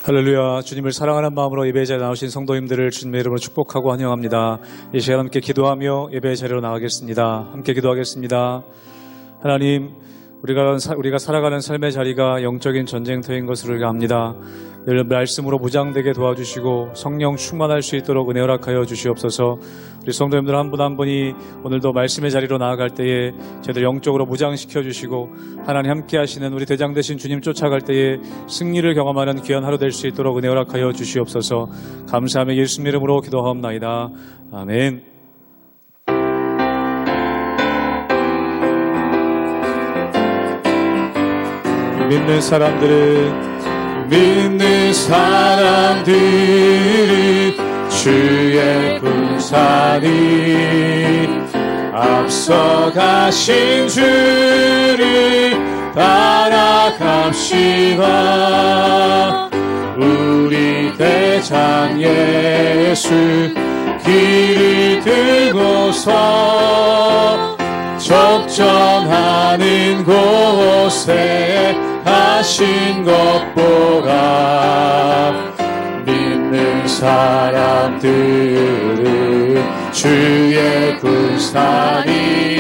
할렐루야. 주님을 사랑하는 마음으로 예배의 자리에 나오신 성도님들을 주님의 이름으로 축복하고 환영합니다. 이 시간 함께 기도하며 예배의 자리로 나가겠습니다. 함께 기도하겠습니다. 하나님, 우리가 살아가는 삶의 자리가 영적인 전쟁터인 것을 우리가 압니다. 늘 말씀으로 무장되게 도와주시고 성령 충만할 수 있도록 은혜 허락하여 주시옵소서. 우리 성도님들 한 분 한 분이 오늘도 말씀의 자리로 나아갈 때에 저희들 영적으로 무장시켜 주시고 하나님 함께 하시는 우리 대장 되신 주님 쫓아갈 때에 승리를 경험하는 귀한 하루 될 수 있도록 은혜 허락하여 주시옵소서. 감사하며 예수님 이름으로 기도하옵나이다. 아멘. 믿는 사람들이 주의 군사니 앞서가신 주를 따라갑시다. 우리 대장 예수 길을 들고서 접전하는 곳에 가신 것 보라. 믿는 사람들은 주의 군사니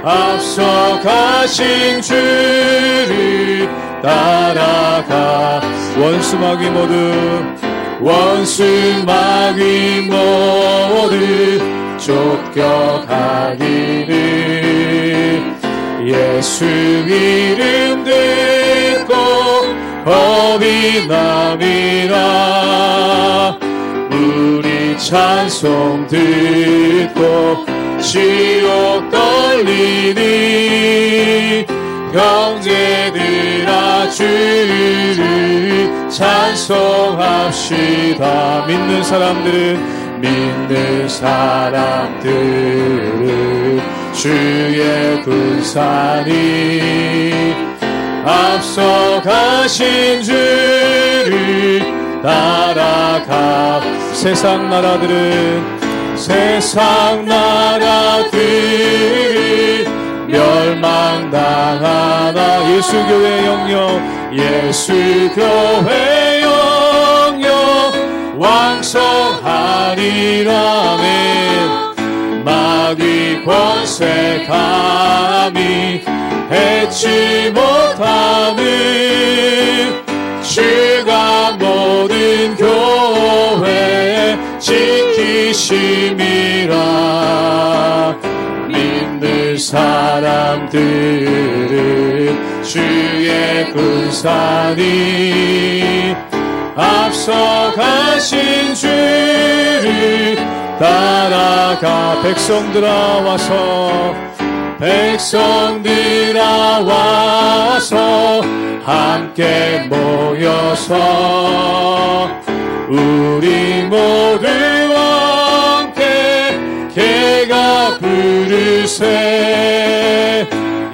앞서가신 주를 따라가. 원수마귀 모두 쫓겨가기를 예수 이름 듣고 겁이 남이라. 우리 찬송 듣고 지옥 떨리니 형제들아 주를 찬송합시다. 믿는 사람들은 주의 군사니 앞서가신 주를 따라가. 세상 나라들이 멸망당하나 예수교회 영영 왕성하리라멘. 마귀 권세 감히 해치 못하는 주가 모든 교회 지키심이라. 믿는 사람들은 주의 군사니 앞서가신 주를 따라가. 백성들아 와서 함께 모여서 우리 모두 함께 개가 부르세.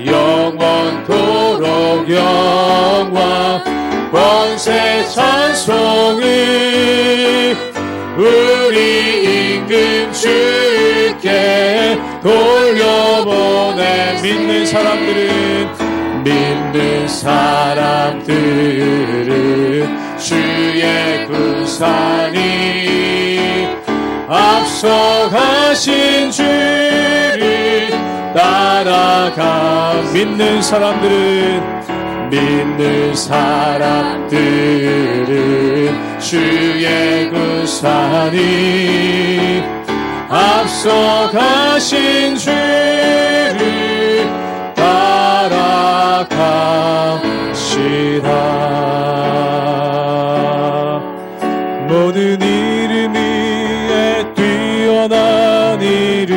영원토록 영광 권세 찬송을 우리 임금 주께 돌려보내. 믿는 사람들은 주의 군사니 앞서가신 주를 따라가. 믿는 사람들은 주의 군사니 앞서가신 주를 따라갑시다. 모든 이름 위에 뛰어난 이름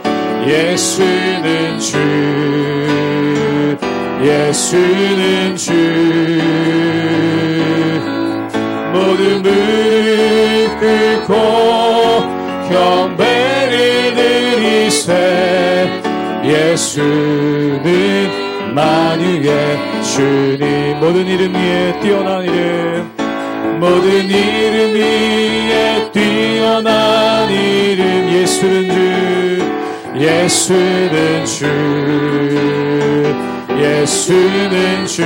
예수는 주. 모든 무릎 꿇고 경배를 드리세. 예수는 만유의 주님. 모든 이름 위에 뛰어난 이름 예수는 주. 예수는 주.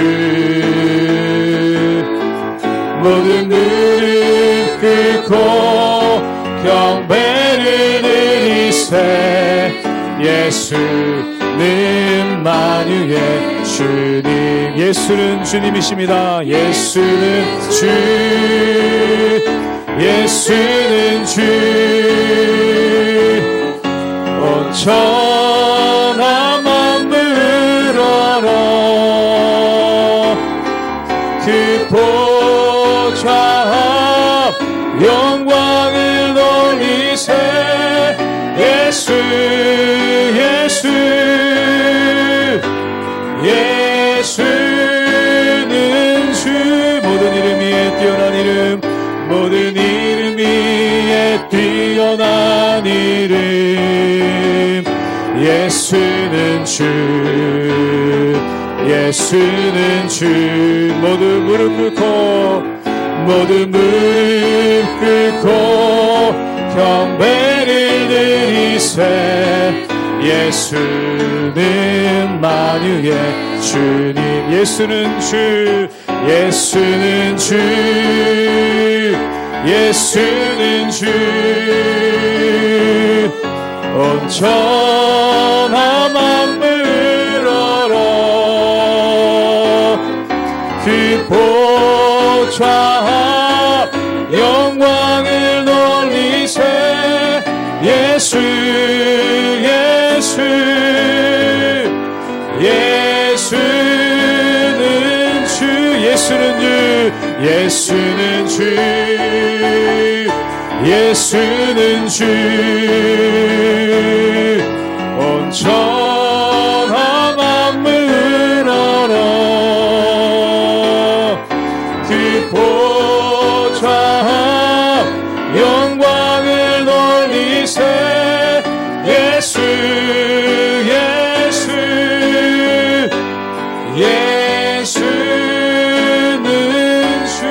모든 무릎 꿇고 경배를 드리세. 예수는 만유의 주님. 예수는 주님이십니다. 예수는 주. 예수는 주. 온 천하 만물 얼어 그 보좌 앞 영광을 돌리세. 예수 예수 예수는 주. 모든 이름 위에 뛰어난 이름, 모든 이름 위에 뛰어난 이름. 예수는 주. 예수는 주. 모두 무릎 꿇고 모두 무릎 꿇고 경배를 드리세. 예수는 만유의 주님. 예수는 주. 예수는 주. 예수는 주. 온 천하 만물 얼어 그 보좌 앞 영광을 돌리세. 예수 예수 예수는 주. 예수는 주. 예수는 주. 예수는 주. 온 천하 만물 얼어 그 보좌 앞 영광을 돌리세. 예수 예수 예수는 주.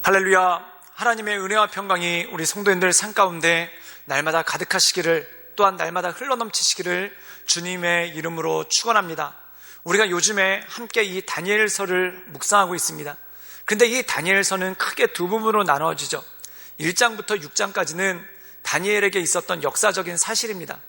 할렐루야. 하나님의 은혜와 평강이 우리 성도님들 삶 가운데 날마다 가득하시기를, 또한 날마다 흘러넘치시기를 주님의 이름으로 축원합니다. 우리가 요즘에 함께 이 다니엘서를 묵상하고 있습니다. 근데 이 다니엘서는 크게 두 부분으로 나누어지죠. 1장부터 6장까지는 다니엘에게 있었던 역사적인 사실입니다.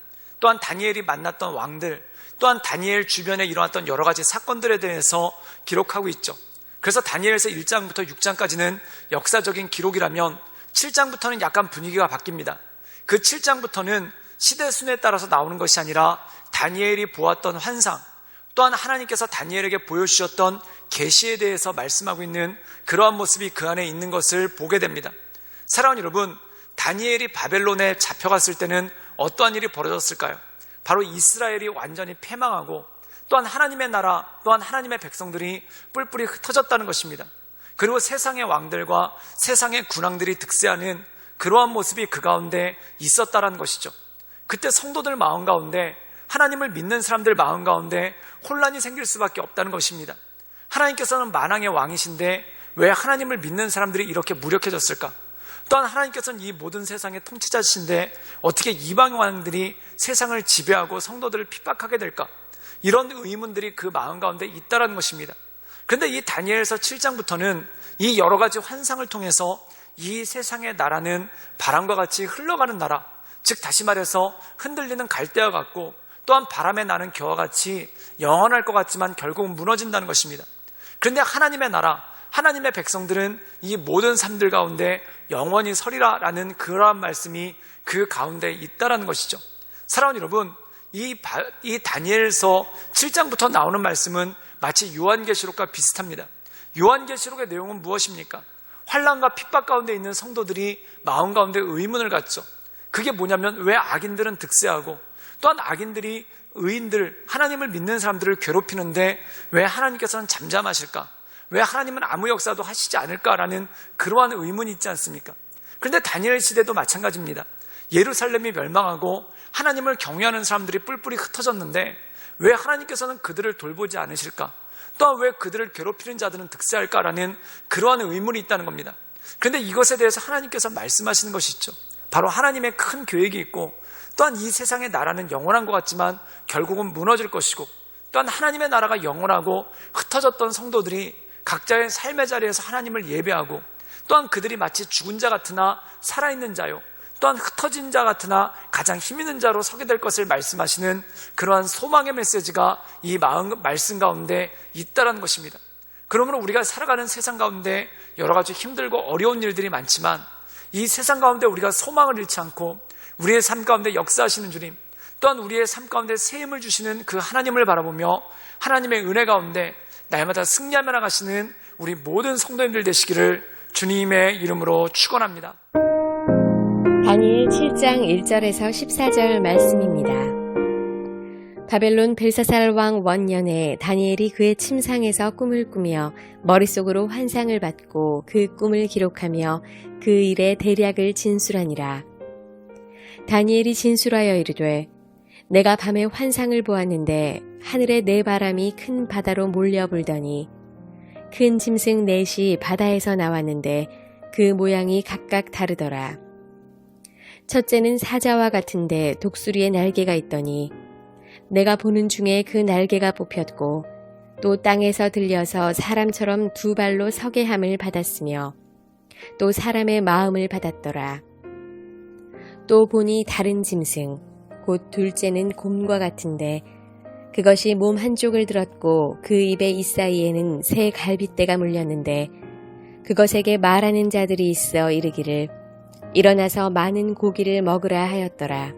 또한 다니엘이 만났던 왕들, 또한 다니엘 주변에 일어났던 여러 가지 사건들에 대해서 기록하고 있죠. 그래서 다니엘서 1장부터 6장까지는 역사적인 기록이라면 7장부터는 약간 분위기가 바뀝니다. 그 7장부터는 시대순에 따라서 나오는 것이 아니라 다니엘이 보았던 환상, 또한 하나님께서 다니엘에게 보여주셨던 계시에 대해서 말씀하고 있는 그러한 모습이 그 안에 있는 것을 보게 됩니다. 사랑하는 여러분, 다니엘이 바벨론에 잡혀갔을 때는 어떠한 일이 벌어졌을까요? 바로 이스라엘이 완전히 패망하고 또한 하나님의 나라, 또한 하나님의 백성들이 뿔뿔이 흩어졌다는 것입니다. 그리고 세상의 왕들과 세상의 군왕들이 득세하는 그러한 모습이 그 가운데 있었다는 것이죠. 그때 성도들 마음 가운데, 하나님을 믿는 사람들 마음 가운데 혼란이 생길 수밖에 없다는 것입니다. 하나님께서는 만왕의 왕이신데 왜 하나님을 믿는 사람들이 이렇게 무력해졌을까? 또한 하나님께서는 이 모든 세상의 통치자신데 어떻게 이방 왕들이 세상을 지배하고 성도들을 핍박하게 될까? 이런 의문들이 그 마음 가운데 있다는 것입니다. 그런데 이 다니엘서 7장부터는 이 여러 가지 환상을 통해서 이 세상의 나라는 바람과 같이 흘러가는 나라, 즉 다시 말해서 흔들리는 갈대와 같고 또한 바람에 나는 겨와 같이 영원할 것 같지만 결국 무너진다는 것입니다. 그런데 하나님의 나라, 하나님의 백성들은 이 모든 삶들 가운데 영원히 서리라 라는 그러한 말씀이 그 가운데 있다는 것이죠. 사랑하는 여러분, 이 다니엘서 7장부터 나오는 말씀은 마치 요한계시록과 비슷합니다. 요한계시록의 내용은 무엇입니까? 환난과 핍박 가운데 있는 성도들이 마음 가운데 의문을 갖죠. 그게 뭐냐면 왜 악인들은 득세하고 또한 악인들이 의인들, 하나님을 믿는 사람들을 괴롭히는데 왜 하나님께서는 잠잠하실까? 왜 하나님은 아무 역사도 하시지 않을까라는 그러한 의문이 있지 않습니까? 그런데 다니엘 시대도 마찬가지입니다. 예루살렘이 멸망하고 하나님을 경외하는 사람들이 뿔뿔이 흩어졌는데 왜 하나님께서는 그들을 돌보지 않으실까? 또한 왜 그들을 괴롭히는 자들은 득세할까라는 그러한 의문이 있다는 겁니다. 그런데 이것에 대해서 하나님께서 말씀하시는 것이 있죠. 바로 하나님의 큰 계획이 있고, 또한 이 세상의 나라는 영원한 것 같지만 결국은 무너질 것이고, 또한 하나님의 나라가 영원하고 흩어졌던 성도들이 각자의 삶의 자리에서 하나님을 예배하고, 또한 그들이 마치 죽은 자 같으나 살아있는 자요, 또한 흩어진 자 같으나 가장 힘있는 자로 서게 될 것을 말씀하시는 그러한 소망의 메시지가 이 말씀 가운데 있다는 것입니다. 그러므로 우리가 살아가는 세상 가운데 여러 가지 힘들고 어려운 일들이 많지만, 이 세상 가운데 우리가 소망을 잃지 않고 우리의 삶 가운데 역사하시는 주님, 또한 우리의 삶 가운데 새 힘을 주시는 그 하나님을 바라보며 하나님의 은혜 가운데 날마다 승리하며 나가시는 우리 모든 성도님들 되시기를 주님의 이름으로 축원합니다. 다니엘 7장 1절에서 14절 말씀입니다. 바벨론 벨사살 왕 원년에 다니엘이 그의 침상에서 꿈을 꾸며 머릿속으로 환상을 받고 그 꿈을 기록하며 그 일의 대략을 진술하니라. 다니엘이 진술하여 이르되, 내가 밤에 환상을 보았는데 하늘에 네 바람이 큰 바다로 몰려 불더니 큰 짐승 넷이 바다에서 나왔는데 그 모양이 각각 다르더라. 첫째는 사자와 같은데 독수리의 날개가 있더니 내가 보는 중에 그 날개가 뽑혔고, 또 땅에서 들려서 사람처럼 두 발로 서게 함을 받았으며 또 사람의 마음을 받았더라. 또 보니 다른 짐승 곧 둘째는 곰과 같은데 그것이 몸 한쪽을 들었고 그 입의 잇사이에는 새 갈빗대가 물렸는데 그것에게 말하는 자들이 있어 이르기를 일어나서 많은 고기를 먹으라 하였더라.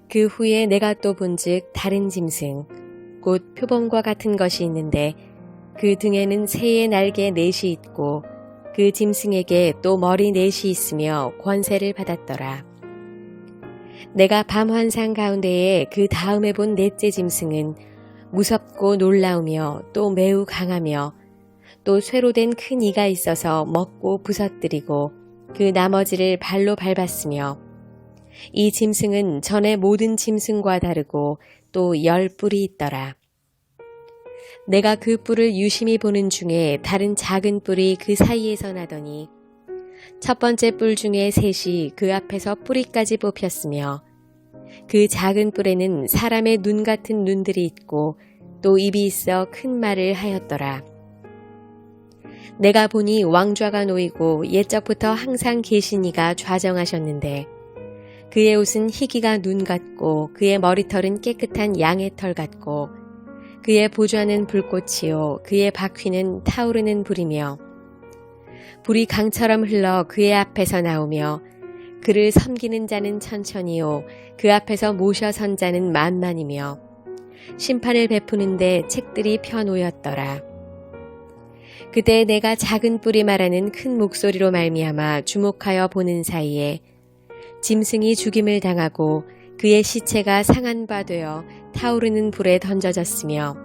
그 후에 내가 또 본즉 다른 짐승 곧 표범과 같은 것이 있는데 그 등에는 새의 날개 넷이 있고 그 짐승에게 또 머리 넷이 있으며 권세를 받았더라. 내가 밤 환상 가운데에 그 다음에 본 넷째 짐승은 무섭고 놀라우며 또 매우 강하며 또 쇠로 된 큰 이가 있어서 먹고 부서뜨리고 그 나머지를 발로 밟았으며 이 짐승은 전의 모든 짐승과 다르고 또 10뿔이 있더라. 내가 그 뿔을 유심히 보는 중에 다른 작은 뿔이 그 사이에서 나더니 첫 번째 뿔 중에 셋이 그 앞에서 뿌리까지 뽑혔으며 그 작은 뿔에는 사람의 눈 같은 눈들이 있고 또 입이 있어 큰 말을 하였더라. 내가 보니 왕좌가 놓이고 옛적부터 항상 계신 이가 좌정하셨는데 그의 옷은 희기가 눈 같고 그의 머리털은 깨끗한 양의 털 같고 그의 보좌는 불꽃이요 그의 바퀴는 타오르는 불이며 불이 강처럼 흘러 그의 앞에서 나오며 그를 섬기는 자는 천천히요 그 앞에서 모셔 선 자는 만만이며 심판을 베푸는데 책들이 펴놓였더라. 그때 내가 작은 뿔이 말하는 큰 목소리로 말미암아 주목하여 보는 사이에 짐승이 죽임을 당하고 그의 시체가 상한 바 되어 타오르는 불에 던져졌으며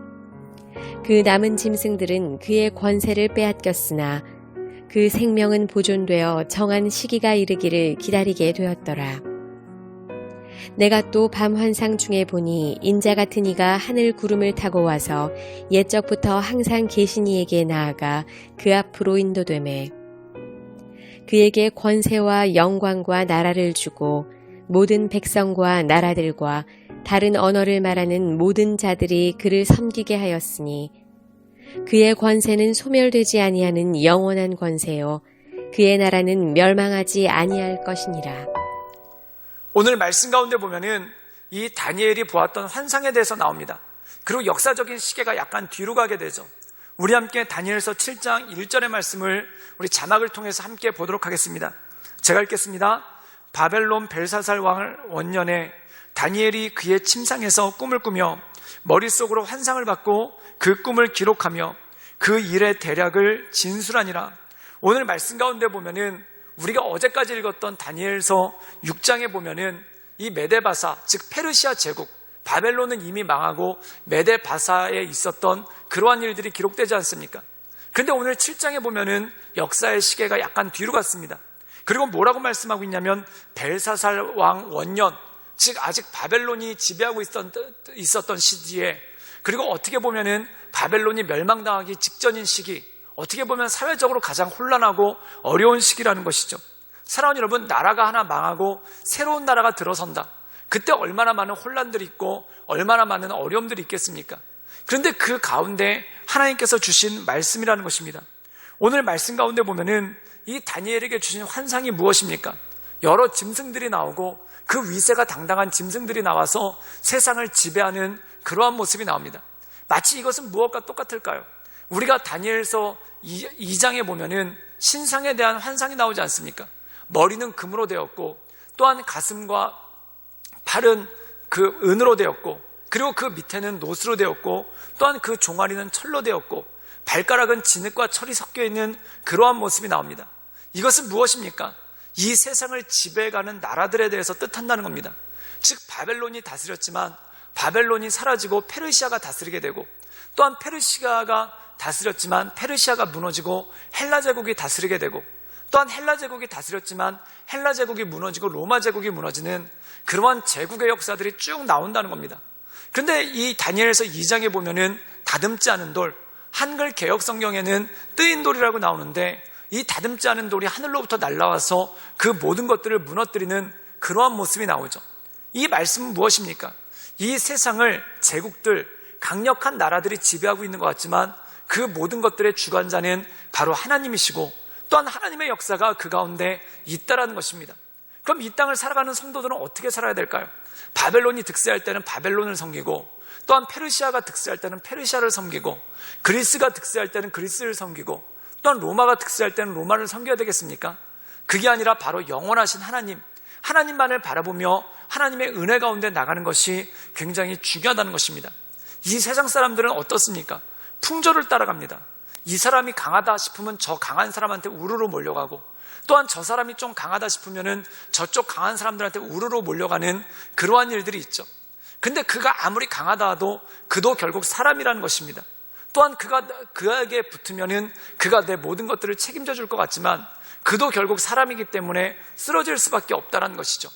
그 남은 짐승들은 그의 권세를 빼앗겼으나 그 생명은 보존되어 정한 시기가 이르기를 기다리게 되었더라. 내가 또 밤 환상 중에 보니 인자 같은 이가 하늘 구름을 타고 와서 옛적부터 항상 계신 이에게 나아가 그 앞으로 인도되매 그에게 권세와 영광과 나라를 주고 모든 백성과 나라들과 다른 언어를 말하는 모든 자들이 그를 섬기게 하였으니 그의 권세는 소멸되지 아니하는 영원한 권세요 그의 나라는 멸망하지 아니할 것이니라. 오늘 말씀 가운데 보면은 이 다니엘이 보았던 환상에 대해서 나옵니다. 그리고 역사적인 시계가 약간 뒤로 가게 되죠. 우리 함께 다니엘서 7장 1절의 말씀을 우리 자막을 통해서 함께 보도록 하겠습니다. 제가 읽겠습니다. 바벨론 벨사살 왕 원년에 다니엘이 그의 침상에서 꿈을 꾸며 머릿속으로 환상을 받고 그 꿈을 기록하며 그 일의 대략을 진술하니라. 오늘 말씀 가운데 보면은 우리가 어제까지 읽었던 다니엘서 6장에 보면은 이 메데바사, 즉 페르시아 제국, 바벨론은 이미 망하고 메데바사에 있었던 그러한 일들이 기록되지 않습니까? 그런데 오늘 7장에 보면은 역사의 시계가 약간 뒤로 갔습니다. 그리고 뭐라고 말씀하고 있냐면 벨사살 왕 원년, 즉 아직 바벨론이 지배하고 있었던 시기에 그리고 어떻게 보면은 바벨론이 멸망당하기 직전인 시기, 어떻게 보면 사회적으로 가장 혼란하고 어려운 시기라는 것이죠. 사랑하는 여러분, 나라가 하나 망하고 새로운 나라가 들어선다. 그때 얼마나 많은 혼란들이 있고 얼마나 많은 어려움들이 있겠습니까? 그런데 그 가운데 하나님께서 주신 말씀이라는 것입니다. 오늘 말씀 가운데 보면은 이 다니엘에게 주신 환상이 무엇입니까? 여러 짐승들이 나오고 그 위세가 당당한 짐승들이 나와서 세상을 지배하는 그러한 모습이 나옵니다. 마치 이것은 무엇과 똑같을까요? 우리가 다니엘서 2장에 보면은 신상에 대한 환상이 나오지 않습니까? 머리는 금으로 되었고 또한 가슴과 팔은 그 은으로 되었고 그리고 그 밑에는 노스로 되었고 또한 그 종아리는 철로 되었고 발가락은 진흙과 철이 섞여 있는 그러한 모습이 나옵니다. 이것은 무엇입니까? 이 세상을 지배해가는 나라들에 대해서 뜻한다는 겁니다. 즉 바벨론이 다스렸지만 바벨론이 사라지고 페르시아가 다스리게 되고 또한 페르시아가 다스렸지만 페르시아가 무너지고 헬라 제국이 다스리게 되고 또한 헬라 제국이 다스렸지만 헬라 제국이 무너지고 로마 제국이 무너지는 그러한 제국의 역사들이 쭉 나온다는 겁니다. 그런데 이 다니엘서 2장에 보면은 다듬지 않은 돌, 한글 개역 성경에는 뜨인 돌이라고 나오는데 이 다듬지 않은 돌이 하늘로부터 날아와서 그 모든 것들을 무너뜨리는 그러한 모습이 나오죠. 이 말씀은 무엇입니까? 이 세상을 제국들, 강력한 나라들이 지배하고 있는 것 같지만 그 모든 것들의 주관자는 바로 하나님이시고 또한 하나님의 역사가 그 가운데 있다라는 것입니다. 그럼 이 땅을 살아가는 성도들은 어떻게 살아야 될까요? 바벨론이 득세할 때는 바벨론을 섬기고 또한 페르시아가 득세할 때는 페르시아를 섬기고 그리스가 득세할 때는 그리스를 섬기고 또한 로마가 득세할 때는 로마를 섬겨야 되겠습니까? 그게 아니라 바로 영원하신 하나님만을 바라보며 하나님의 은혜 가운데 나가는 것이 굉장히 중요하다는 것입니다. 이 세상 사람들은 어떻습니까? 풍조를 따라갑니다. 이 사람이 강하다 싶으면 저 강한 사람한테 우르르 몰려가고 또한 저 사람이 좀 강하다 싶으면은 저쪽 강한 사람들한테 우르르 몰려가는 그러한 일들이 있죠. 근데 그가 아무리 강하다 하도 그도 결국 사람이라는 것입니다. 또한 그에게 붙으면은 그가 내 모든 것들을 책임져 줄 것 같지만 그도 결국 사람이기 때문에 쓰러질 수밖에 없다는 것이죠.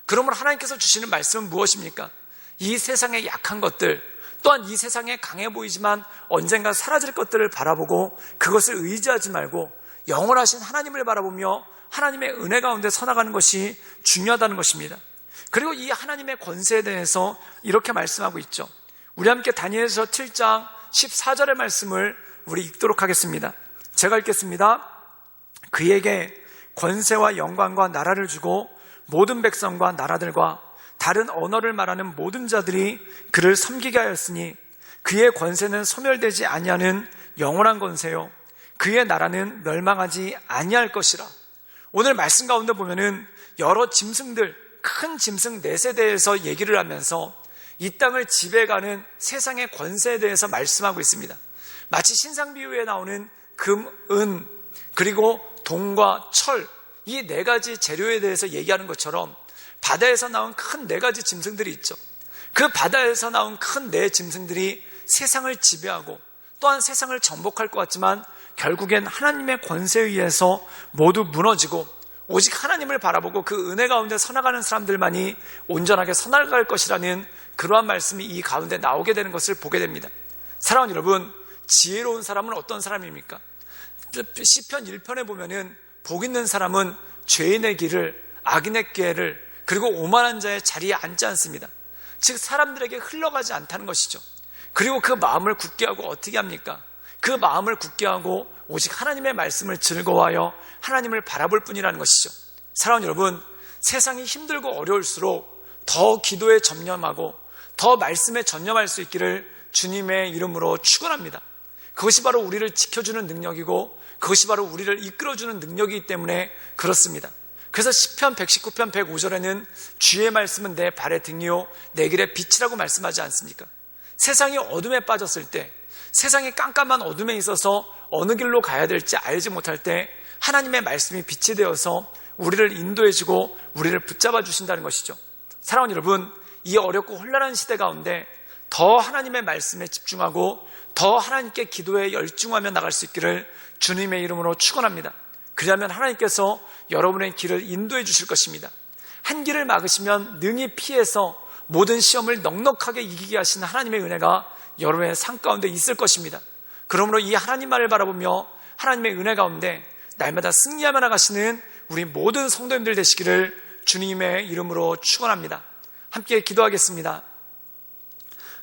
그러므로 하나님께서 주시는 말씀은 무엇입니까? 이 세상의 약한 것들, 또한 이 세상에 강해 보이지만 언젠가 사라질 것들을 바라보고 그것을 의지하지 말고 영원하신 하나님을 바라보며 하나님의 은혜 가운데 서나가는 것이 중요하다는 것입니다. 그리고 이 하나님의 권세에 대해서 이렇게 말씀하고 있죠. 우리 함께 다니엘서 7장 14절의 말씀을 우리 읽도록 하겠습니다. 제가 읽겠습니다. 그에게 권세와 영광과 나라를 주고 모든 백성과 나라들과 다른 언어를 말하는 모든 자들이 그를 섬기게 하였으니 그의 권세는 소멸되지 아니하는 영원한 권세요 그의 나라는 멸망하지 아니할 것이라. 오늘 말씀 가운데 보면은 여러 짐승들, 큰 짐승 넷에 대해서 얘기를 하면서 이 땅을 지배해가는 세상의 권세에 대해서 말씀하고 있습니다. 마치 신상 비유에 나오는 금, 은, 그리고 동과 철, 이 네 가지 재료에 대해서 얘기하는 것처럼 바다에서 나온 큰 네 가지 짐승들이 있죠. 그 바다에서 나온 큰 네 짐승들이 세상을 지배하고 또한 세상을 정복할 것 같지만 결국엔 하나님의 권세에 의해서 모두 무너지고 오직 하나님을 바라보고 그 은혜 가운데 서나가는 사람들만이 온전하게 서나갈 것이라는 그러한 말씀이 이 가운데 나오게 되는 것을 보게 됩니다. 사랑하는 여러분, 지혜로운 사람은 어떤 사람입니까? 시편 1편에 보면은 복 있는 사람은 죄인의 길을, 악인의 길을, 그리고 오만한 자의 자리에 앉지 않습니다. 즉 사람들에게 흘러가지 않다는 것이죠. 그리고 그 마음을 굳게 하고 어떻게 합니까? 그 마음을 굳게 하고 오직 하나님의 말씀을 즐거워하여 하나님을 바라볼 뿐이라는 것이죠. 사랑하는 여러분, 세상이 힘들고 어려울수록 더 기도에 전념하고 더 말씀에 전념할 수 있기를 주님의 이름으로 축원합니다. 그것이 바로 우리를 지켜주는 능력이고 그것이 바로 우리를 이끌어주는 능력이기 때문에 그렇습니다. 그래서 시편 119편 105절에는 주의 말씀은 내 발의 등이요 내 길의 빛이라고 말씀하지 않습니까? 세상이 어둠에 빠졌을 때, 세상이 깜깜한 어둠에 있어서 어느 길로 가야 될지 알지 못할 때 하나님의 말씀이 빛이 되어서 우리를 인도해주고 우리를 붙잡아 주신다는 것이죠. 사랑하는 여러분, 이 어렵고 혼란한 시대 가운데 더 하나님의 말씀에 집중하고 더 하나님께 기도에 열중하며 나갈 수 있기를 주님의 이름으로 축원합니다. 그러면 하나님께서 여러분의 길을 인도해 주실 것입니다. 한 길을 막으시면 능히 피해서 모든 시험을 넉넉하게 이기게 하시는 하나님의 은혜가 여러분의 삶 가운데 있을 것입니다. 그러므로 이 하나님만을 바라보며 하나님의 은혜 가운데 날마다 승리하며 나가시는 우리 모든 성도님들 되시기를 주님의 이름으로 축원합니다. 함께 기도하겠습니다.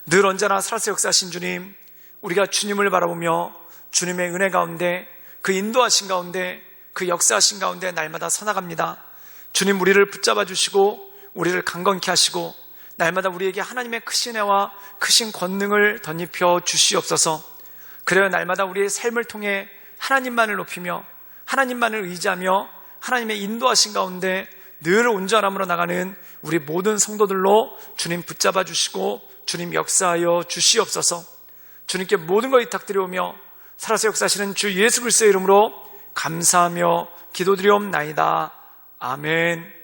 늘 언제나 살아서 역사하신 주님, 우리가 주님을 바라보며 주님의 은혜 가운데, 그 인도하신 가운데, 그 역사하신 가운데 날마다 서나갑니다. 주님, 우리를 붙잡아 주시고 우리를 강건케 하시고 날마다 우리에게 하나님의 크신 은혜와 크신 권능을 덧입혀 주시옵소서. 그래야 날마다 우리의 삶을 통해 하나님만을 높이며 하나님만을 의지하며 하나님의 인도하신 가운데 늘 온전함으로 나가는 우리 모든 성도들로 주님 붙잡아 주시고 주님 역사하여 주시옵소서. 주님께 모든 것 위탁드리오며 살아서 역사하시는 주 예수 그리스도의 이름으로 감사하며 기도드리옵나이다. 아멘.